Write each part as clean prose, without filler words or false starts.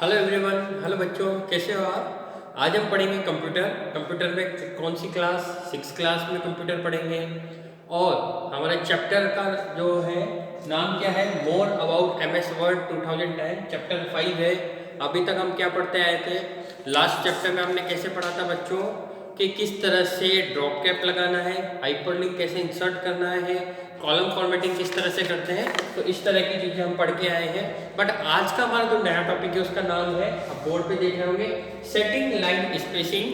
Hello everyone. Hello बच्चों, कैसे हो आप? आज हम पढ़ेंगे कंप्यूटर में कौन सी क्लास? 6 क्लास में कंप्यूटर पढ़ेंगे। और हमारे चैप्टर का जो है नाम क्या है? More about M S Word 2010, chapter 5 है। अभी तक हम क्या पढ़ते आए थे? लास्ट चैप्टर में हमने कैसे पढ़ा था बच्चों कि किस तरह से ड्रॉप कैप लगाना है, हाइपरलिंक कैसे इंसर्ट करना है, कॉलम फॉर्मेटिंग किस तरह से करते हैं। तो इस तरह की चीज़ें हम पढ़ के आए हैं। बट आज का हमारा जो नया टॉपिक है उसका नाम है, आप बोर्ड पे देख रहे होंगे, setting line spacing,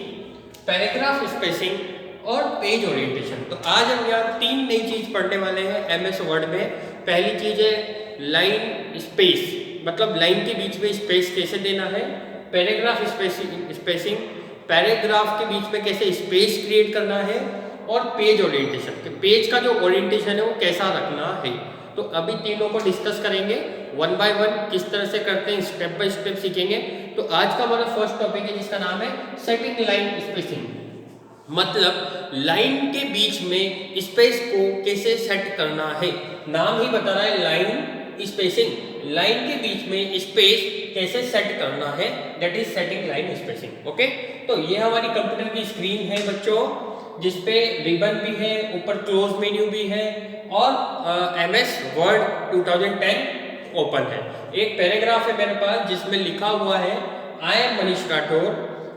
paragraph spacing और पेज ओरिएंटेशन। तो आज हम यहाँ 3 नई चीज़ पढ़ने वाले हैं एमएस वर्ड में। पहली चीज़ है लाइन स्पेस, मतलब लाइन के बीच में स्पेस कैसे देना है। पैराग्राफ स्पेसिंग, पैराग्राफ के बीच में कैसे स्पेस क्रिएट करना है। और पेज ओरिएंटेशन, कि पेज का जो ओरिएंटेशन है वो कैसा रखना है। तो अभी तीनों को डिस्कस करेंगे वन बाय वन, किस तरह से करते हैं स्टेप बाय स्टेप सीखेंगे। तो आज का हमारा फर्स्ट टॉपिक है जिसका नाम है सेटिंग लाइन स्पेसिंग, मतलब लाइन के बीच में स्पेस को कैसे सेट करना है। नाम ही बता रहा है लाइन स्पेसिंग, लाइन के बीच में स्पेस कैसे सेट करना है, that is setting line spacing. Okay, तो ये हमारी कंप्यूटर की स्क्रीन है बच्चों, जिसपे रिबन भी है, ऊपर क्लोज मेन्यू भी है और एमएस वर्ड 2010 ओपन है। एक पैराग्राफ है मेरे पास जिसमें लिखा हुआ है, I am Manish Rathore,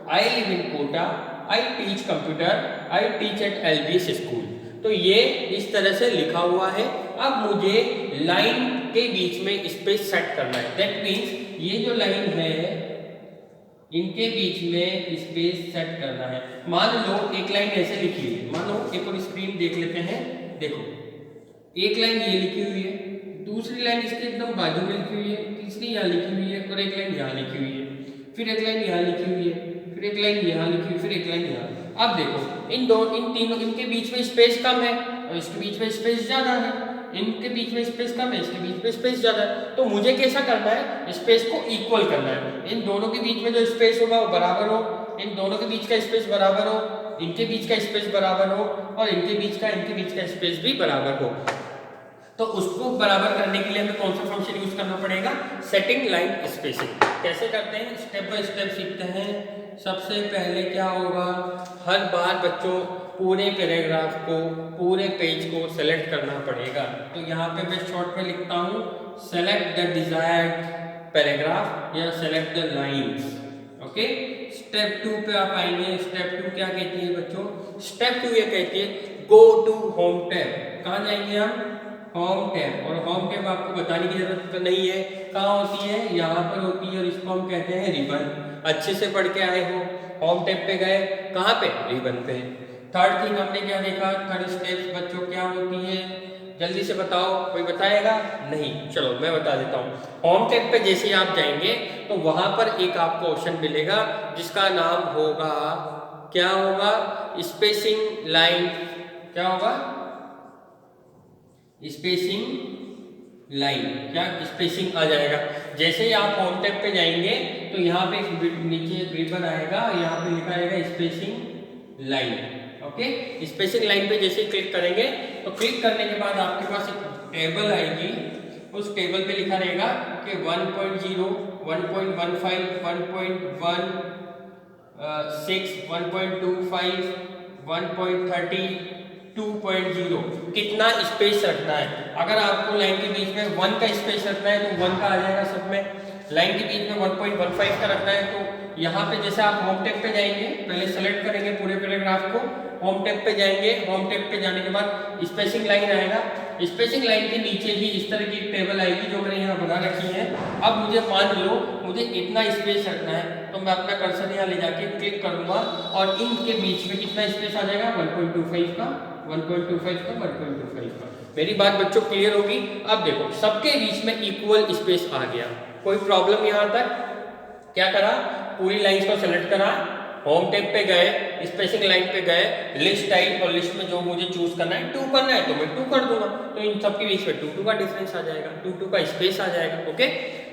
I live in Kota, I teach computer, I teach at LBS school. तो ये इस तरह से लिखा हुआ है। अब मुझे लाइन के बीच में स्पेस सेट करना है। दैट मीन्स ये जो लाइन है इनके बीच में स्पेस सेट करना है। मान लो एक लाइन ऐसे लिखी हुई है, मान लो एक और स्क्रीन देख लेते हैं। देखो, एक लाइन ये लिखी हुई है, दूसरी लाइन इसके एकदम बाजू में लिखी हुई है, तीसरी यहाँ लिखी हुई है और एक लाइन यहाँ लिखी हुई है, फिर एक लाइन यहाँ लिखी हुई है, फिर एक लाइन यहाँ लिखी हुई, फिर एक लाइन यहाँ। अब देखो इन तीनों, इनके बीच में स्पेस कम है और इसके बीच में स्पेस ज्यादा है। इनके बीच में स्पेस कम है, इसके बीच में स्पेस ज्यादा है। तो मुझे कैसा करना है? स्पेस को इक्वल करना है। इन दोनों के बीच में जो स्पेस होगा वो बराबर हो, इन दोनों के बीच का स्पेस बराबर हो, इनके बीच का स्पेस बराबर हो और इनके बीच का स्पेस भी बराबर हो। तो उसको बराबर करने के लिए हमें कौन सा फंक्शन यूज करना पड़ेगा? Setting line spacing. कैसे करते हैं? स्टेप बाय स्टेप सीखते हैं। सबसे पहले क्या होगा, हर बार बच्चों पूरे पैराग्राफ को, पूरे पेज को सेलेक्ट करना पड़ेगा। तो यहाँ पे मैं शॉर्ट में लिखता हूँ, सेलेक्ट द डिजायर्ड पैराग्राफ या select the lines. Okay, step 2 पे आप आएंगे। स्टेप 2 क्या कहती है बच्चों? स्टेप 2 ये कहती है गो टू होम टैब। कहाँ जाएंगे हम? Home tab. और होम टैब आपको बताने की जरूरत तो नहीं है, कहाँ होती है? यहाँ पर होती है और इसको हम कहते हैं रिबन। अच्छे से पढ़ के आए हो। होम टैब पे गए, कहाँ पे? रिबन पे। थर्ड थिंग हमने क्या देखा? थर्ड स्टेप बच्चों क्या होती है? जल्दी से बताओ, कोई बताएगा? नहीं, चलो मैं बता देता हूँ। होम टैब पे जैसे आप जाएंगे तो वहां पर एक आपको ऑप्शन मिलेगा जिसका नाम होगा, क्या होगा? Spacing line. क्या होगा? Spacing line. क्या स्पेसिंग आ जाएगा? जैसे ही आप होम टैब पे जाएंगे तो यहाँ पे एक नीचे रिबन आएगा, यहाँ पे लिखा आएगा spacing line. Okay, spacing line पे जैसे क्लिक करेंगे तो क्लिक करने के बाद आपके पास एक टेबल आएगी। उस टेबल पे लिखा रहेगा कि 1.0, 1.15, 1.16, 1.25, 1.30, 2.0 कितना स्पेस रखना है। अगर आपको लाइन के बीच में 1 का स्पेस रखना है तो 1 का आ जाएगा सब में। लाइन के बीच में 1.15 का रखना है तो यहाँ पे जैसे आप होम टैब पे जाएंगे, पहले सेलेक्ट करेंगे पूरे पैराग्राफ को, होम टैब पे जाएंगे। होम टैब पे जाने के बाद स्पेसिंग लाइन आएगा। स्पेसिंग लाइन के नीचे ही इस तरह की एक टेबल आएगी जो मैंने यहाँ बना रखी है। अब मुझे मान लो मुझे इतना स्पेस रखना है तो मैं अपना कर्सर यहाँ ले जाके क्लिक करूंगा और इनके बीच में कितना स्पेस आ जाएगा? 1.25 का, 1.25 का, 1.25 का। मेरी बात बच्चों क्लियर होगी? अब देखो सबके बीच में इक्वल स्पेस आ गया। कोई प्रॉब्लम यहाँ तक? क्या करा? पूरी लाइंस को सेलेक्ट करा, होम टैब पे गए, स्पेसिंग लाइन पे गए, लिस्ट आई और लिस्ट में जो मुझे चूज करना है 2 करना है तो मैं 2 कर दूंगा। तो इन सबके बीच में 2 का डिफरेंस आ जाएगा, 2 का स्पेस आ जाएगा। ओके,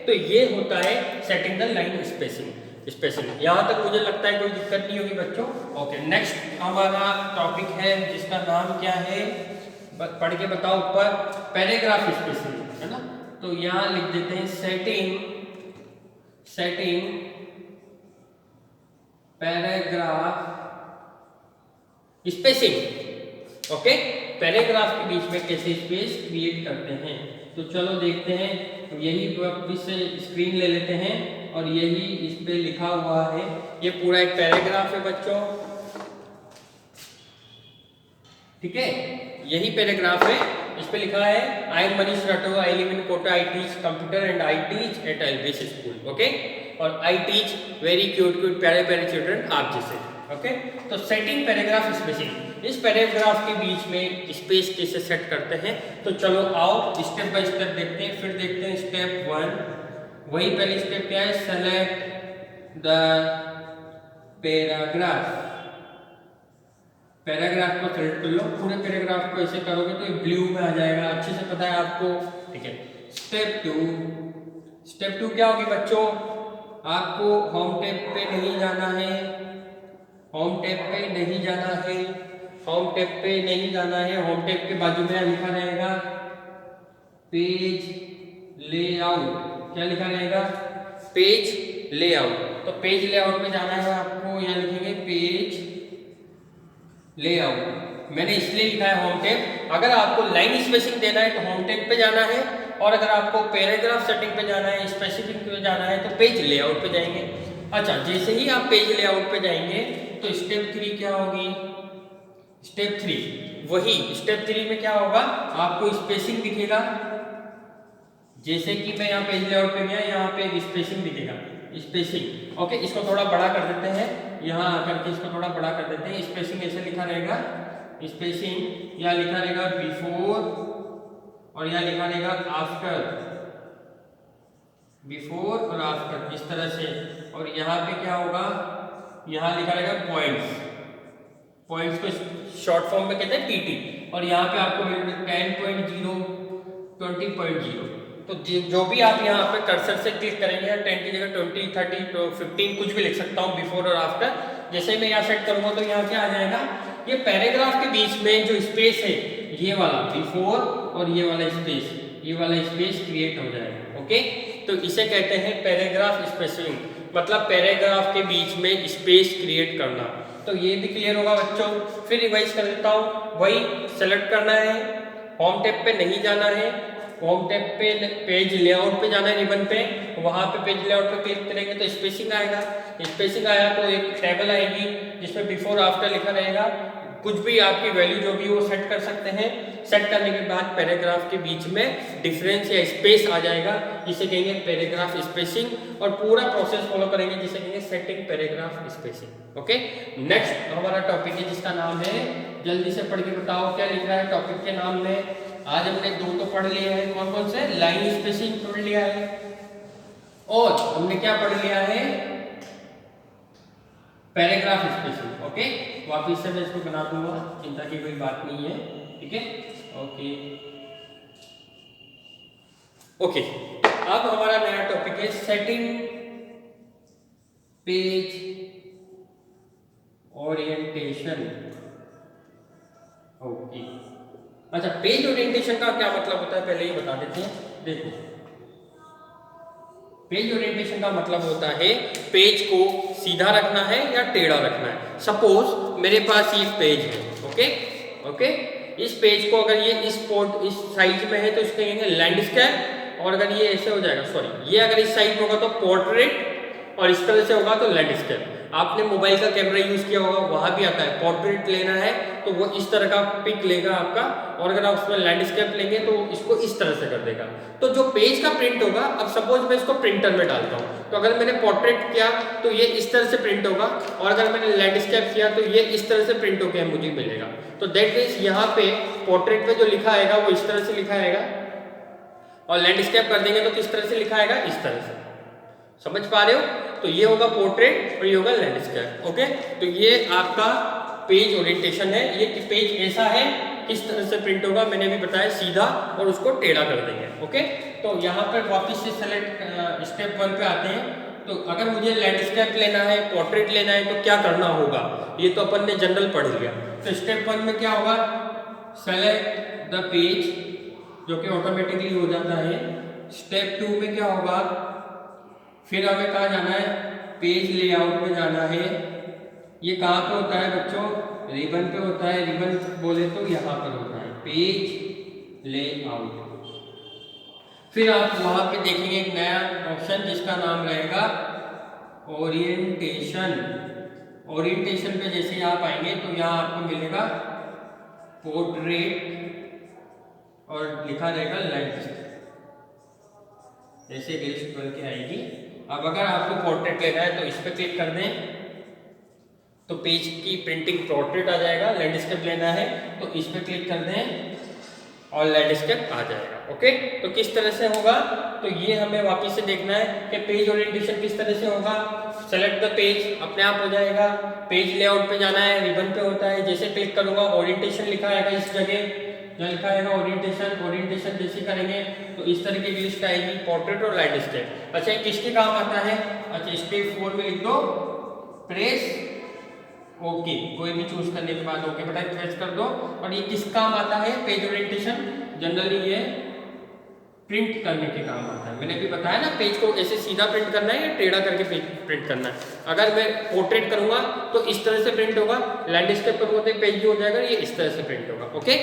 तो ये होता है सेटिंग द लाइन स्पेसिंग। यहाँ तक मुझे लगता है कोई दिक्कत नहीं होगी बच्चों। ओके, नेक्स्ट हमारा टॉपिक है जिसका नाम क्या है? पढ़ के बताओ ऊपर, पैराग्राफ स्पेसिंग, है ना। तो यहाँ लिख देते हैं setting paragraph spacing. Okay, paragraph के बीच में कैसे स्पेस क्रिएट करते हैं, तो चलो देखते हैं। तो यही वापस से स्क्रीन ले लेते हैं और यही इस पे लिखा हुआ है, ये पूरा एक पैराग्राफ है बच्चों, ठीक है, यही पैराग्राफ है। इस पे लिखा है I am Manish Rathore, I live in Kota, I teach computer and I teach at LBS school. Okay, और I teach very cute cute प्यारे प्यारे चिल्ड्रन आप जैसे। ओके, तो सेटिंग पैराग्राफ स्पेसिंग, इस पैराग्राफ के बीच में स्पेस कैसे सेट करते हैं, तो चलो आओ स्टेप बाय स्टेप देखते हैं। फिर देखते हैं स्टेप 1, वही पहले स्टेप क्या है, सेलेक्ट द पैराग्राफ। पैराग्राफ को सेलेक्ट कर लो, पूरे पैराग्राफ को ऐसे करोगे तो ब्लू में आ जाएगा, अच्छे से पता है आपको, ठीक है। स्टेप 2 क्या होगी बच्चों, आपको होम टैब पे नहीं जाना है, होम टैब पे नहीं जाना है, होम टैब पे नहीं जाना है। होम टैब के बाजू में लिखा रहेगा पेज लेआउट, क्या लिखा रहेगा, पेज लेआउट। तो पेज लेआउट में जाना है आपको, यहाँ लिखेंगे पेज लेआउट। मैंने इसलिए लिखा है होम टैब, अगर आपको लाइन स्पेसिंग देना है तो होम टैब पे जाना है, और अगर आपको पैराग्राफ सेटिंग पे जाना है, स्पेसिफिक पे जाना है तो पेज लेआउट पे जाएंगे। अच्छा, जैसे ही आप पेज लेआउट पे जाएंगे तो स्टेप 3 क्या होगी, स्टेप 3 वही, स्टेप 3 में क्या होगा, आपको स्पेसिंग दिखेगा। जैसे कि मैं यहाँ पेज लेआउट पे गया, यहाँ पे एक स्पेसिंग दिखेगा, स्पेसिंग। ओके, इसको थोड़ा बड़ा कर देते हैं, यहाँ आकर के इसको थोड़ा बड़ा कर देते हैं। स्पेसिंग ऐसे लिखा रहेगा, स्पेसिंग यहाँ लिखा रहेगा बिफोर, और यहाँ लिखा रहेगा आफ्टर, बिफोर और आफ्टर, इस तरह से। और यहाँ पे क्या होगा, यहाँ लिखा रहेगा पॉइंट्स, पॉइंट्स को शॉर्ट फॉर्म में कहते हैं पीटी, और यहाँ पे आपको 10.0 20.0। तो जो भी आप यहाँ पे कर्सर से क्लिक करेंगे, 10 की जगह 20 30 15 कुछ भी लिख सकता हूँ, बिफोर और आफ्टर। जैसे मैं यहाँ सेट करूँगा तो यहाँ क्या आ जाएगा, ये पैराग्राफ के बीच में जो स्पेस है, ये वाला बिफोर और ये वाला स्पेस, ये वाला स्पेस क्रिएट हो जाएगा। ओके, तो इसे कहते हैं पैराग्राफ स्पेसिंग, मतलब पैराग्राफ के बीच में स्पेस क्रिएट करना। तो ये भी क्लियर होगा बच्चों। फिर रिवाइज कर देता हूँ, वही सेलेक्ट करना है, होम टैब पे नहीं जाना है, होम टैब पे पेज लेआउट पे जाना है, रिबन पे, वहाँ पे पेज लेआउट पे क्लिक करेंगे तो स्पेसिंग आएगा। स्पेसिंग आया तो एक टेबल आएगी जिसमें बिफोर आफ्टर लिखा रहेगा, कुछ भी आपकी वैल्यू जो भी वो सेट कर सकते हैं। सेट करने के बाद पैराग्राफ के बीच में डिफरेंस या स्पेस आ जाएगा, जिसे कहेंगे पैराग्राफ स्पेसिंग, और पूरा प्रोसेस फॉलो करेंगे जिसे कहेंगे setting paragraph spacing. Okay, next हमारा टॉपिक है जिसका नाम है, जल्दी से पढ़ के बताओ क्या लिख रहा है टॉपिक के नाम में। आज हमने 2 तो पढ़ लिए हैं, कौन कौन से, लाइन स्पेसिंग पढ़ लिया है, और हमने क्या पढ़ लिया है, पैराग्राफ स्पेसिंग। ओके, वापिस से मैं इसको बना दूंगा, चिंता की कोई बात नहीं है, ठीक है। ओके ओके, अब हमारा नया टॉपिक है सेटिंग पेज ओरिएंटेशन। ओके, अच्छा, पेज ओरिएंटेशन का क्या मतलब होता है पहले ही बता देते हैं। देखो, पेज ओरिएंटेशन का मतलब होता है पेज को सीधा रखना है या टेढ़ा रखना है। सपोज मेरे पास ये पेज है, ओके ओके, इस पेज को अगर ये इस साइज में है तो इसको कहेंगे लैंडस्केप, और अगर ये ऐसे हो जाएगा, सॉरी, ये अगर इस साइज में होगा तो पोर्ट्रेट, और इस तरह से होगा तो लैंडस्केप। आपने मोबाइल का कैमरा यूज किया होगा, वहां भी आता है, पोर्ट्रेट लेना है तो वो इस तरह का पिक लेगा आपका, और अगर आप उसमें लैंडस्केप लेंगे तो इसको इस तरह से कर देगा। तो जो पेज का प्रिंट होगा, अब सपोज मैं इसको प्रिंटर में डालता हूँ, तो अगर मैंने पोर्ट्रेट किया तो ये इस तरह से प्रिंट होगा, और अगर मैंने लैंडस्केप किया तो ये इस तरह से प्रिंट होकर मुझे मिलेगा। तो दैट मीन्स यहाँ पे पोर्ट्रेट में जो लिखा आएगा वो इस तरह से लिखा आएगा, और लैंडस्केप कर देंगे तो किस तरह से लिखा आएगा, इस तरह से। समझ पा रहे हो? तो ये होगा पोर्ट्रेट और ये होगा लैंडस्केप। ओके, तो ये आपका पेज ओरिएंटेशन है। ये पेज ऐसा है, इस तरह से प्रिंट होगा, मैंने भी बताया सीधा, और उसको टेढ़ा कर देंगे। ओके, तो यहाँ पर वापस से सेलेक्ट स्टेप 1 पे आते हैं। तो अगर मुझे लैंडस्केप लेना है, पोर्ट्रेट लेना है, तो क्या करना होगा, ये तो अपन ने जनरल पढ़ लिया। तो स्टेप 1 में क्या होगा, सेलेक्ट द पेज, जो कि ऑटोमेटिकली हो जाता है। स्टेप 2 में क्या होगा, फिर हमें कहाँ जाना है, पेज लेआउट में जाना है। ये कहाँ पे होता है बच्चों, रिबन पे होता है। रिबन बोले तो यहाँ पर होता है पेज लेआउट। फिर आप वहाँ पे देखेंगे एक नया ऑप्शन जिसका नाम रहेगा ओरिएंटेशन। ओरिएंटेशन पे जैसे आप आएंगे तो यहाँ आपको मिलेगा पोर्ट्रेट और लिखा रहेगा लैंडस्केप, ऐसे लिस्ट बन के आएगी। अब अगर आपको पोर्ट्रेट लेना है तो इस पर क्लिक कर दें तो पेज की प्रिंटिंग पोर्ट्रेट आ जाएगा। लैंडस्केप लेना है तो इस पर क्लिक कर दें और लैंडस्केप आ जाएगा। ओके, तो किस तरह से होगा, तो ये हमें वापस से देखना है कि पेज ओरिएंटेशन किस तरह से होगा। सेलेक्ट द पेज, अपने आप हो जाएगा। पेज लेआउट पे जाना है, रिबन पे होता है। जैसे क्लिक करूंगा ओरिएंटेशन लिखा आएगा, इस जगह जो लिखा आएगा ओरिएंटेशन। ओरिएंटेशन जैसे करेंगे तो इस तरह की लिस्ट आएगी, पोर्ट्रेट और लैंडस्केप। अच्छा, किसके काम आता है, अच्छा स्टेप 4 में लिख दो प्रेस ओके। कोई भी चूज करने के बाद ओके बटन प्रेस कर दो। और ये किस काम आता है, पेज ओरिएंटेशन जनरली ये प्रिंट करने के काम आता है। मैंने भी बताया ना, पेज को ऐसे सीधा प्रिंट करना है या टेढ़ा करके प्रिंट करना है। अगर मैं पोर्ट्रेट करूंगा तो इस तरह से प्रिंट होगा, लैंडस्केप करूंगा तो पेज भी हो जाएगा, ये इस तरह से प्रिंट होगा। ओके,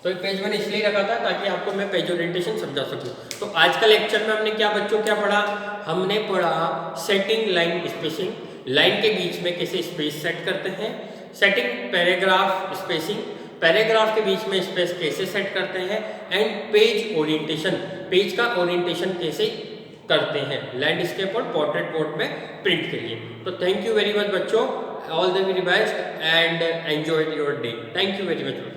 तो ये पेज मैंने इसलिए रखा था ताकि आपको मैं पेज ओरिएंटेशन समझा सकूं। तो आज का लेक्चर में हमने क्या बच्चों क्या पढ़ा, हमने पढ़ा सेटिंग लाइन स्पेसिंग, लाइन के बीच में कैसे स्पेस सेट करते हैं। सेटिंग पैराग्राफ स्पेसिंग, पैराग्राफ के बीच में स्पेस कैसे सेट करते हैं। एंड पेज ओरिएंटेशन, पेज का ओरिएंटेशन कैसे करते हैं लैंडस्केप और पोर्ट्रेट मोड में प्रिंट के लिए। तो थैंक यू वेरी मच बच्चों, all the very best and enjoy your day. Thank you very much.